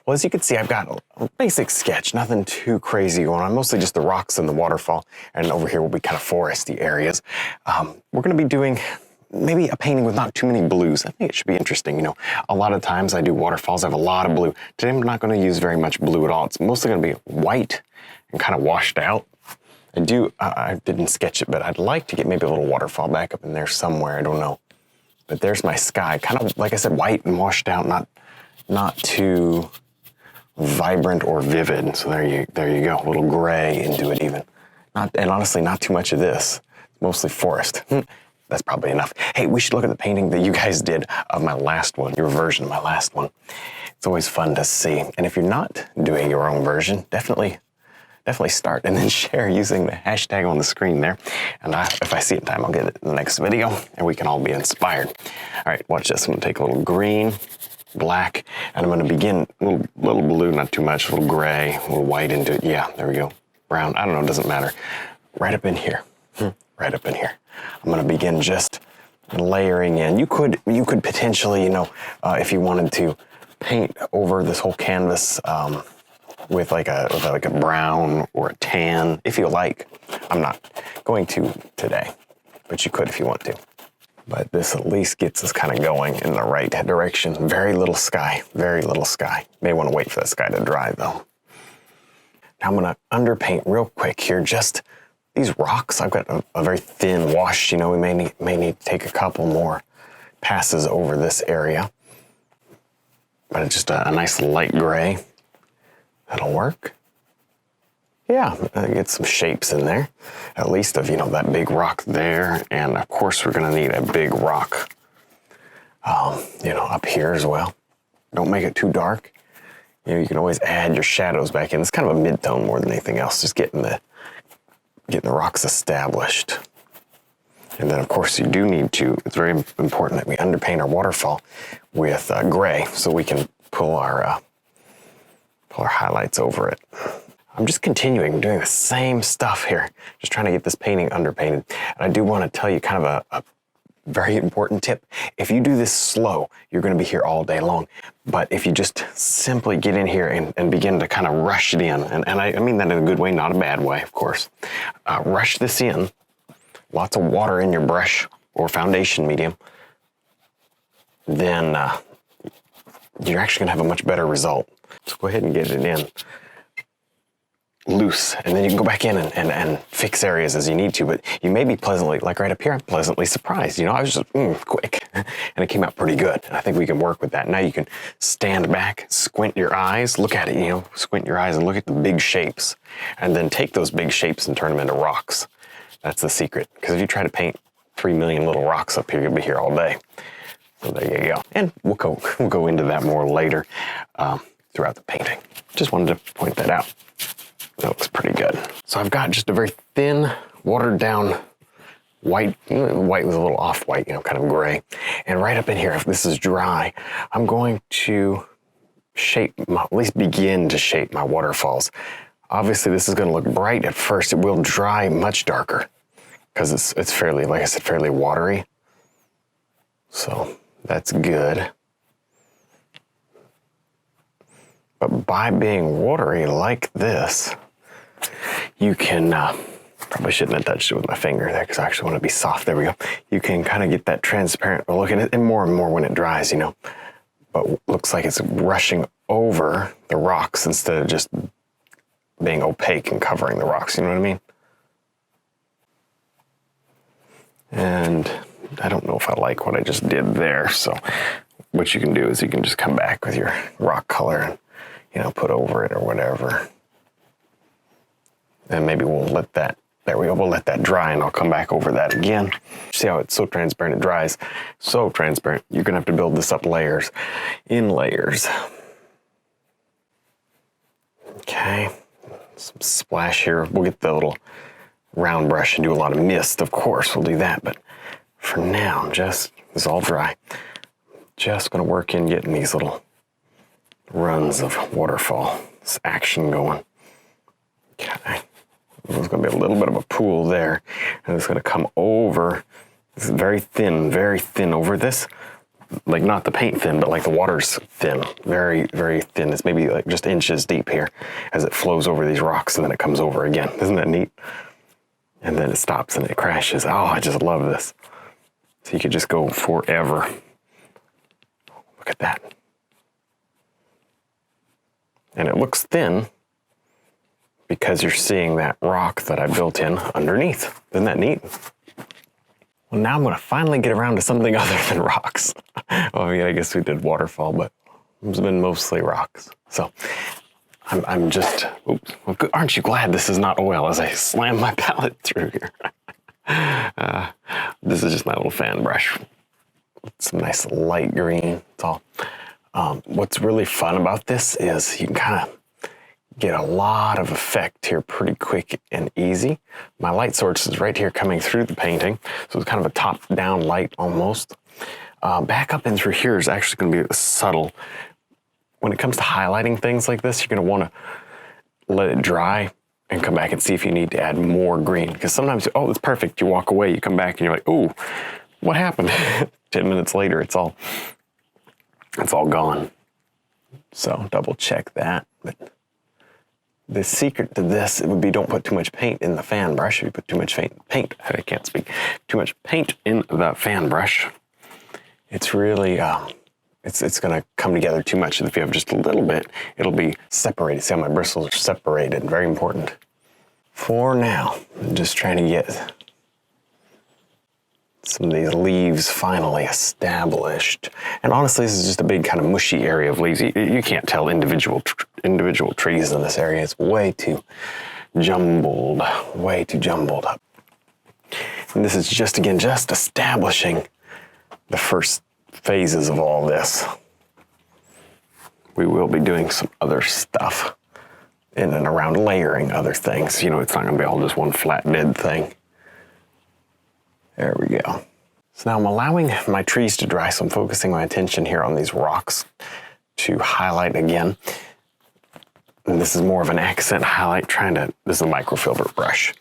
Well, as you can see, I've got a basic sketch, nothing too crazy going on, mostly just the rocks and the waterfall, and over here will be kind of foresty areas. We're going to be doing maybe a painting with not too many blues. I think it should be interesting. You know, a lot of times I do waterfalls, I have a lot of blue. Today I'm not going to use very much blue at all. It's mostly going to be white and kind of washed out. I didn't sketch it, but I'd like to get maybe a little waterfall back up in there somewhere. I don't know. But there's my sky, kind of, like I said, white and washed out, not too vibrant or vivid. So there you go, a little gray into it even. And honestly, not too much of this. Mostly forest. That's probably enough. Hey, we should look at the painting that you guys did of my last one, your version of my last one. It's always fun to see. And if you're not doing your own version, definitely start and then share using the hashtag on the screen there. And if I see it in time, I'll get it in the next video and we can all be inspired. All right, watch this. I'm gonna take a little green, black, and I'm gonna begin a little blue, not too much, a little gray, a little white into it. Yeah, there we go. Brown, I don't know, it doesn't matter. Right up in here, right up in here. I'm gonna begin just layering in. You could potentially, you know, if you wanted to paint over this whole canvas, with like a brown or a tan, if you like. I'm not going to today, but you could if you want to. But this at least gets us kind of going in the right direction. Very little sky, very little sky. May want to wait for that sky to dry though. Now I'm gonna underpaint real quick here, just these rocks. I've got a very thin wash, you know, we may need to take a couple more passes over this area. But it's just a nice light gray. That'll work. Yeah, get some shapes in there, at least of, you know, that big rock there. And of course, we're gonna need a big rock, you know, up here as well. Don't make it too dark. You know, you can always add your shadows back in. It's kind of a mid-tone more than anything else, just getting the rocks established. And then of course you do need to, it's very important that we underpaint our waterfall with gray so we can pull our highlights over it. I'm just continuing doing the same stuff here, just trying to get this painting underpainted. And I do want to tell you kind of a very important tip. If you do this slow, you're going to be here all day long. But if you just simply get in here and begin to kind of rush it in, and I mean that in a good way, not a bad way, of course. Rush this in, lots of water in your brush or foundation medium, then you're actually going to have a much better result. So go ahead and get it in loose, and then you can go back in and fix areas as you need to, but you may be pleasantly, like right up here, I'm pleasantly surprised. You know, I was just quick, and it came out pretty good. And I think we can work with that. Now you can stand back, squint your eyes, look at it, you know, squint your eyes and look at the big shapes, and then take those big shapes and turn them into rocks. That's the secret, because if you try to paint 3 million little rocks up here, you'll be here all day. So there you go. And we'll go into that more later throughout the painting. Just wanted to point that out. That looks pretty good. So I've got just a very thin, watered down white with a little off-white, you know, kind of gray. And right up in here, if this is dry, I'm going to at least begin to shape my waterfalls. Obviously, this is going to look bright at first. It will dry much darker because it's fairly, like I said, fairly watery. So that's good. But by being watery like this, you can, probably shouldn't have touched it with my finger there because I actually want to be soft. There we go. You can kind of get that transparent look at it, and more when it dries, you know. But looks like it's rushing over the rocks instead of just being opaque and covering the rocks, you know what I mean? And I don't know if I like what I just did there, so what you can do is you can just come back with your rock color and, you know, put over it or whatever. And maybe we'll let that, there we go, we'll let that dry and I'll come back over that again. See how it's so transparent, it dries so transparent. You're gonna have to build this up layers, in layers. Okay, some splash here. We'll get the little round brush and do a lot of mist, of course, we'll do that. But for now, this is all dry. Just gonna work in getting these little runs of waterfall, this action going. Okay, there's gonna be a little bit of a pool there, and it's gonna come over. This is very thin over this, like not the paint thin, but like the water's thin, very, very thin. It's maybe like just inches deep here as it flows over these rocks and then it comes over again. Isn't that neat? And then it stops and it crashes. Oh, I just love this. So you could just go forever. Look at that. And it looks thin because you're seeing that rock that I built in underneath. Isn't that neat? Well, now I'm going to finally get around to something other than rocks. Well, I mean, I guess we did waterfall, but it's been mostly rocks. So I'm just, oops. Well, aren't you glad this is not oil as I slam my palette through here? This is just my little fan brush. It's some nice light green. It's all. What's really fun about this is you can kind of get a lot of effect here pretty quick and easy. My light source is right here coming through the painting, so it's kind of a top-down light almost. Back up and through here is actually going to be subtle. When it comes to highlighting things like this, you're going to want to let it dry and come back and see if you need to add more green. Because sometimes, oh, it's perfect. You walk away, you come back, and you're like, oh, what happened? 10 minutes later, it's all gone. So double check that. But the secret to this, it would be don't put too much paint in the fan brush. If you put too much paint, I can't speak, too much paint in the fan brush, it's really, it's going to come together too much. If you have just a little bit, it'll be separated. See how my bristles are separated? Very important. For now, I'm just trying to get some of these leaves finally established. And honestly, this is just a big kind of mushy area of leaves. You can't tell individual trees in this area. It's way too jumbled up. And this is just, again, just establishing the first phases of all this. We will be doing some other stuff in and around layering other things. You know, it's not going to be all just one flat dead thing. There we go. So now I'm allowing my trees to dry, so I'm focusing my attention here on these rocks to highlight again. And this is more of an accent highlight, this is a microfiber brush.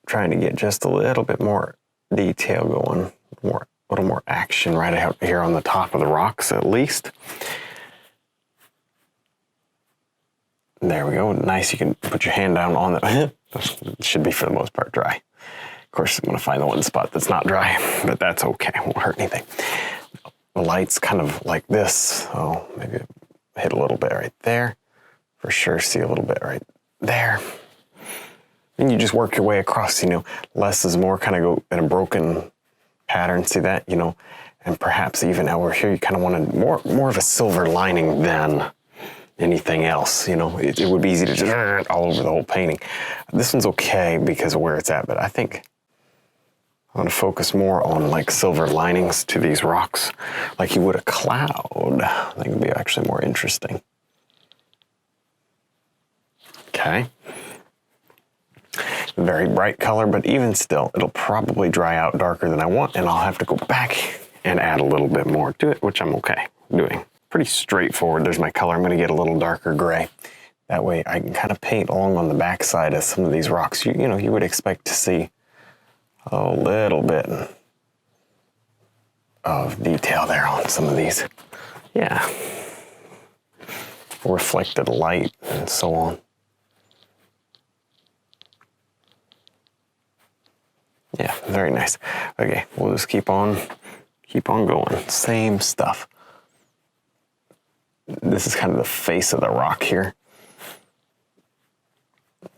Trying to get just a little bit more detail going, a little more action right out here on the top of the rocks at least. There we go, nice, you can put your hand down on it. It should be for the most part dry. Of course, I'm going to find the one spot that's not dry, but that's okay. It won't hurt anything. The light's kind of like this, so maybe hit a little bit right there. For sure, see a little bit right there. And you just work your way across, you know, less is more, kind of go in a broken pattern. See that, you know, and perhaps even over here, you kind of wanted more of a silver lining than anything else, you know. It would be easy to just all over the whole painting. This one's okay because of where it's at, but I think I'm going to focus more on like silver linings to these rocks, like you would a cloud. I think it'd be actually more interesting. Okay. Very bright color, but even still, it'll probably dry out darker than I want, and I'll have to go back and add a little bit more to it, which I'm okay doing. Pretty straightforward. There's my color. I'm going to get a little darker gray. That way I can kind of paint along on the backside of some of these rocks. You know, you would expect to see a little bit of detail there on some of these. Yeah. Reflected light and so on. Yeah, very nice. Okay, we'll just keep on going. Same stuff. This is kind of the face of the rock here.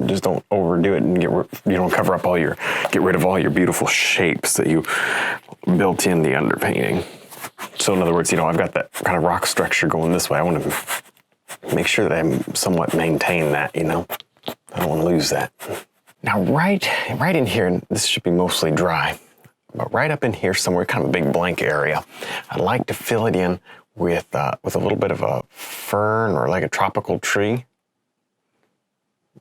Just don't overdo it and you don't cover up get rid of all your beautiful shapes that you built in the underpainting. So in other words, you know, I've got that kind of rock structure going this way. I want to make sure that I somewhat maintain that, you know. I don't want to lose that. Now right in here, and this should be mostly dry, but right up in here somewhere, kind of a big blank area, I'd like to fill it in with a little bit of a fern or like a tropical tree.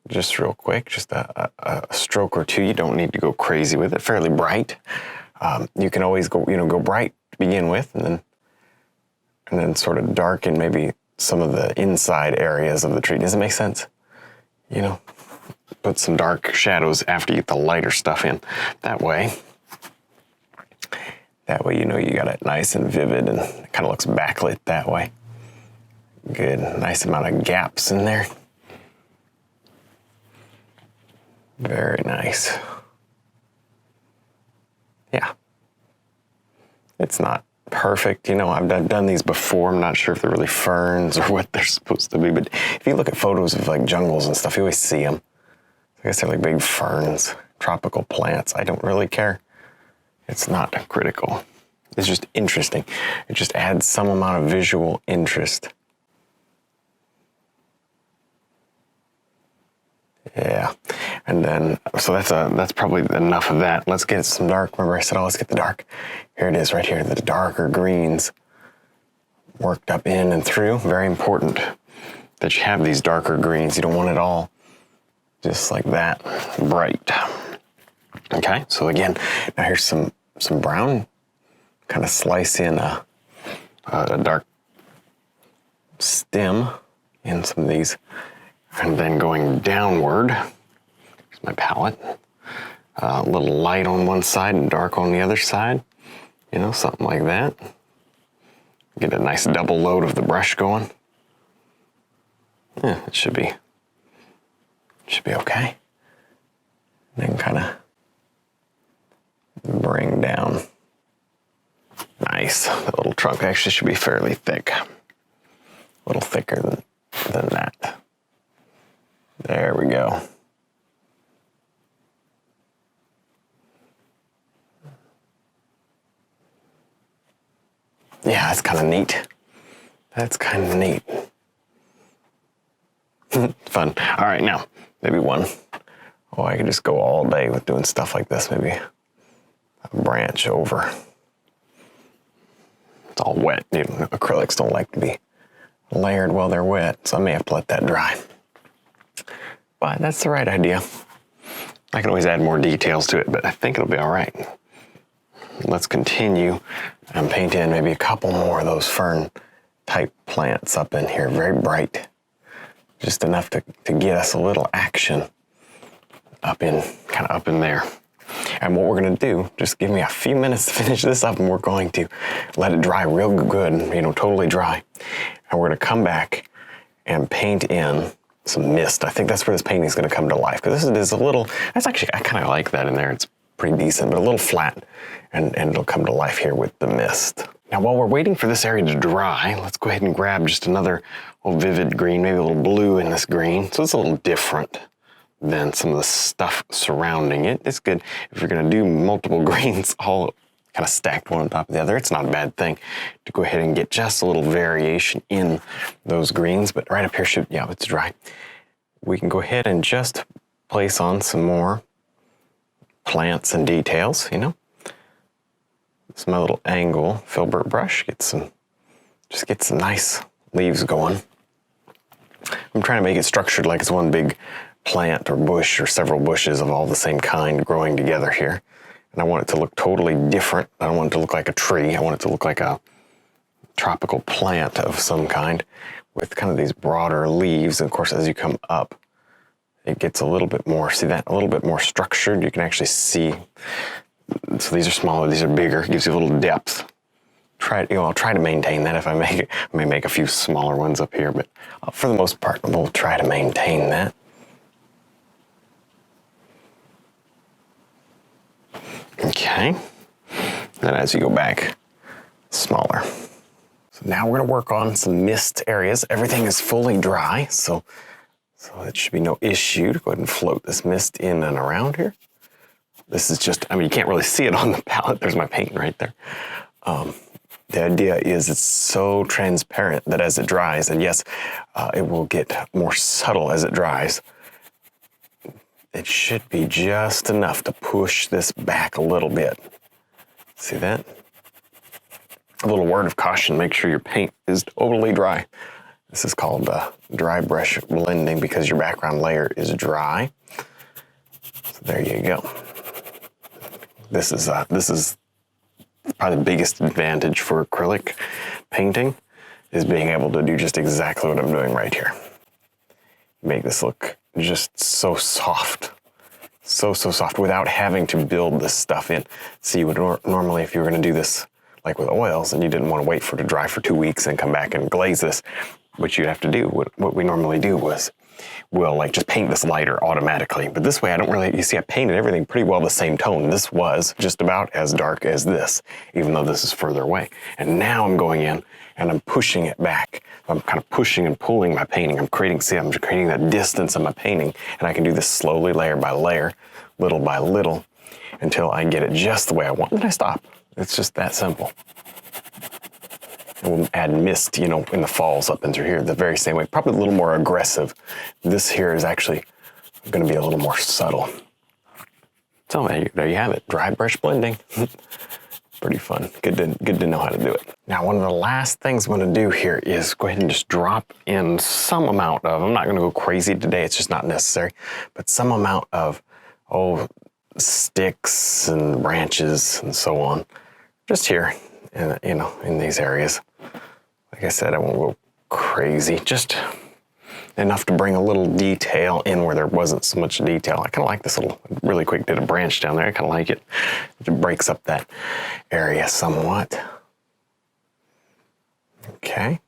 Just real quick, just a stroke or two. You don't need to go crazy with it. Fairly bright. You can always go bright to begin with, and then sort of darken maybe some of the inside areas of the tree. Does it make sense? You know, put some dark shadows after you get the lighter stuff in. That way, That way you know you got it nice and vivid and it kind of looks backlit that way. Good, nice amount of gaps in there. Very nice. Yeah. It's not perfect, you know, I've done these before. I'm not sure if they're really ferns or what they're supposed to be, but if you look at photos of like jungles and stuff, you always see them. I guess they're like big ferns, tropical plants. I don't really care. It's not critical. It's just interesting. It just adds some amount of visual interest. Yeah, and then, so that's probably enough of that. Let's get some dark. Remember I said, oh, let's get the dark. Here it is right here, the darker greens worked up in and through. Very important that you have these darker greens. You don't want it all just like that, bright. Okay, so again, now here's some brown. Kind of slice in a dark stem in some of these. And then going downward, here's my palette. A little light on one side and dark on the other side. You know, something like that. Get a nice double load of the brush going. Yeah, it should be okay. And then kind of bring down. Nice. The little trunk actually should be fairly thick. A little thicker than that. There we go. Yeah, that's kind of neat. That's kind of neat. Fun. All right, now, maybe one. Oh, I could just go all day with doing stuff like this. Maybe a branch over. It's all wet. You know, acrylics don't like to be layered while they're wet, so I may have to let that dry. But that's the right idea. I can always add more details to it, but I think it'll be all right. Let's continue and paint in maybe a couple more of those fern type plants up in here, very bright. Just enough to get us a little action up in there. And what we're gonna do, just give me a few minutes to finish this up and we're going to let it dry real good, you know, totally dry. And we're gonna come back and paint in some mist. I think that's where this painting is going to come to life, because this is a little, that's actually, I kind of like that in there. It's pretty decent, but a little flat, and it'll come to life here with the mist. Now, while we're waiting for this area to dry, let's go ahead and grab just another little vivid green, maybe a little blue in this green. So it's a little different than some of the stuff surrounding it. It's good if you're going to do multiple greens all kind of stacked one on top of the other. It's not a bad thing to go ahead and get just a little variation in those greens, but right up here should, yeah, it's dry. We can go ahead and just place on some more plants and details, you know. This is my little angle filbert brush. Just get some nice leaves going. I'm trying to make it structured like it's one big plant or bush or several bushes of all the same kind growing together here. And I want it to look totally different. I don't want it to look like a tree. I want it to look like a tropical plant of some kind with kind of these broader leaves. And of course, as you come up, it gets a little bit more, see that? A little bit more structured. You can actually see. So these are smaller, these are bigger. It gives you a little depth. I'll try to maintain that. If I make it, I may make a few smaller ones up here, but for the most part, we'll try to maintain that. Okay, then as you go back, smaller. So now we're gonna work on some mist areas. Everything is fully dry, so it should be no issue to go ahead and float this mist in and around here. This is just, I mean, you can't really see it on the palette. There's my paint right there. The idea is it's so transparent that as it dries, and yes, it will get more subtle as it dries. It should be just enough to push this back a little bit. See that? A little word of caution, make sure your paint is totally dry. This is called dry brush blending because your background layer is dry. So there you go. This is probably the biggest advantage for acrylic painting is being able to do just exactly what I'm doing right here. Make this look just so soft, So soft without having to build this stuff in. So you would normally, if you were gonna do this like with oils and you didn't wanna wait for it to dry for 2 weeks and come back and glaze this, what you'd have to do, what we normally do was, we'll like just paint this lighter automatically. But this way I don't really, you see I painted everything pretty well the same tone. This was just about as dark as this, even though this is further away. And now I'm going in and I'm pushing it back. I'm kind of pushing and pulling my painting. I'm creating that distance in my painting, and I can do this slowly, layer by layer, little by little, until I get it just the way I want. Then I stop. It's just that simple. And we'll add mist, you know, in the falls up and through here the very same way, probably a little more aggressive. This here is actually going to be a little more subtle. So there you have it, dry brush blending. Pretty fun. Good to know how to do it. Now, one of the last things I'm going to do here is go ahead and just drop in some amount of, I'm not going to go crazy today, it's just not necessary, but some amount of, sticks and branches and so on, just here, in these areas. Like I said, I won't go crazy, just enough to bring a little detail in where there wasn't so much detail. I kind of like this little, really quick, did a branch down there. I kind of like it. It breaks up that area somewhat. Okay.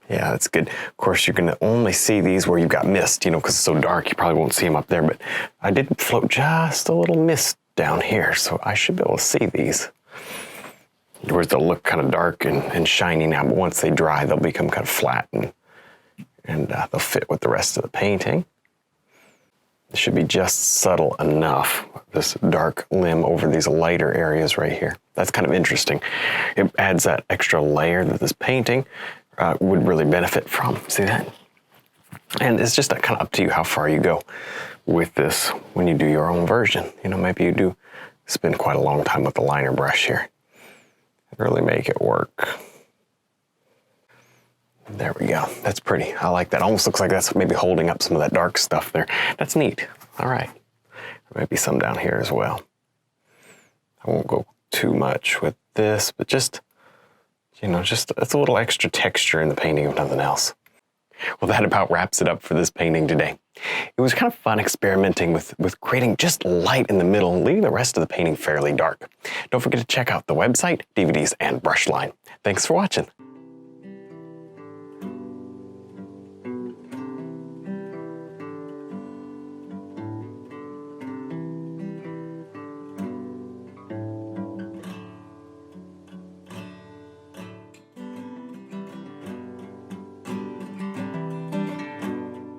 Yeah, that's good. Of course, you're gonna only see these where you've got mist, you know, because it's so dark, you probably won't see them up there, but I did float just a little mist down here, so I should be able to see these. Whereas they'll look kind of dark and shiny now, but once they dry, they'll become kind of flat and they'll fit with the rest of the painting. It should be just subtle enough, this dark limb over these lighter areas right here. That's kind of interesting. It adds that extra layer that this painting would really benefit from. See that? And it's just kind of up to you how far you go with this when you do your own version. You know, maybe you do spend quite a long time with the liner brush here. Really make it work. There we go. That's pretty. I like that. Almost looks like that's maybe holding up some of that dark stuff there. That's neat. All right. There might be some down here as well. I won't go too much with this, but just, you know, just it's a little extra texture in the painting if nothing else. Well, that about wraps it up for this painting today. It was kind of fun experimenting with creating just light in the middle and leaving the rest of the painting fairly dark. Don't forget to check out the website, DVDs, and brush line. Thanks for watching.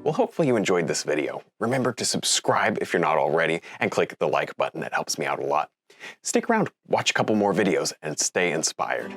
Well, hopefully you enjoyed this video. Remember to subscribe if you're not already, and click the like button. That helps me out a lot. Stick around, watch a couple more videos, and stay inspired.